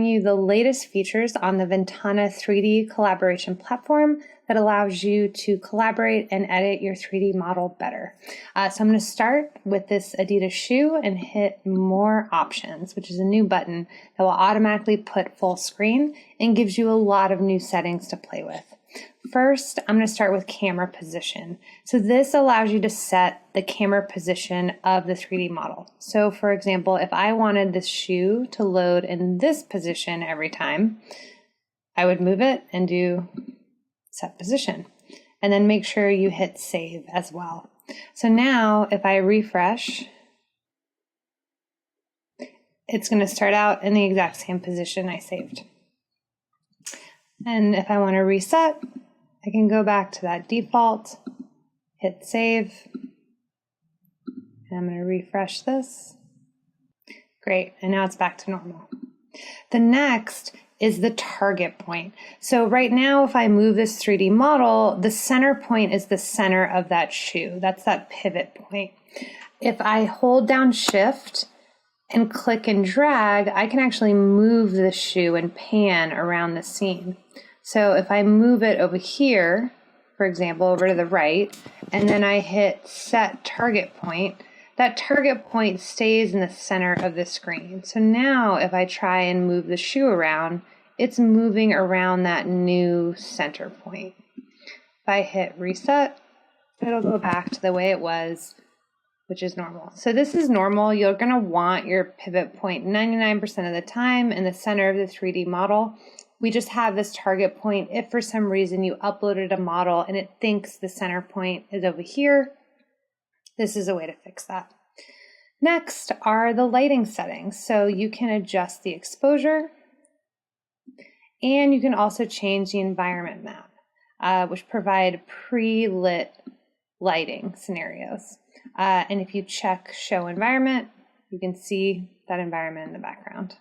You the latest features on the VNTANA 3D collaboration platform that allows you to collaborate and edit your 3D model better. So I'm going to start with this Adidas shoe and hit More Options, which is a new button that will automatically put full screen and gives you a lot of new settings to play with. First, I'm going to start with camera position. So this allows you to set the camera position of the 3D model. So for example, if I wanted this shoe to load in this position every time, I would move it and do set position. And then make sure you hit save as well. So now if I refresh, it's going to start out in the exact same position I saved. And if I want to reset, I can go back to that default, hit save, and I'm going to refresh this. Great, and now it's back to normal. The next is the target point. So right now, if I move this 3D model, the center point is the center of that shoe. That's that pivot point. If I hold down Shift and click and drag, I can actually move the shoe and pan around the scene. So if I move it over here, for example, over to the right, and then I hit set target point, that target point stays in the center of the screen. So now if I try and move the shoe around, it's moving around that new center point. If I hit reset, it'll go back to the way it was, which is normal. So this is normal. You're going to want your pivot point 99% of the time in the center of the 3D model. We just have this target point if for some reason you uploaded a model and it thinks the center point is over here. This is a way to fix that. Next are the lighting settings. So you can adjust the exposure and you can also change the environment map, which provide pre-lit lighting scenarios. And if you check show environment, you can see that environment in the background.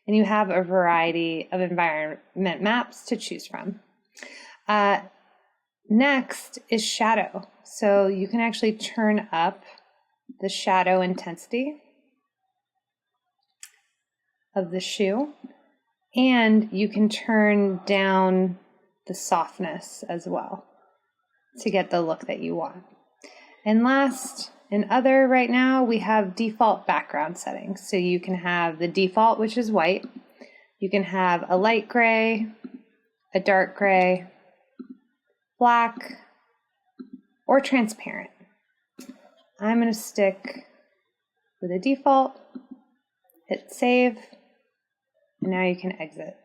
And you have a variety of environment maps to choose from. Next is shadow. So you can actually turn up the shadow intensity of the shoe, and you can turn down the softness as well to get the look that you want. And last, in other right now, we have default background settings. So you can have the default, which is white. You can have a light gray, a dark gray, black, or transparent. I'm going to stick with a default, hit save, and now you can exit.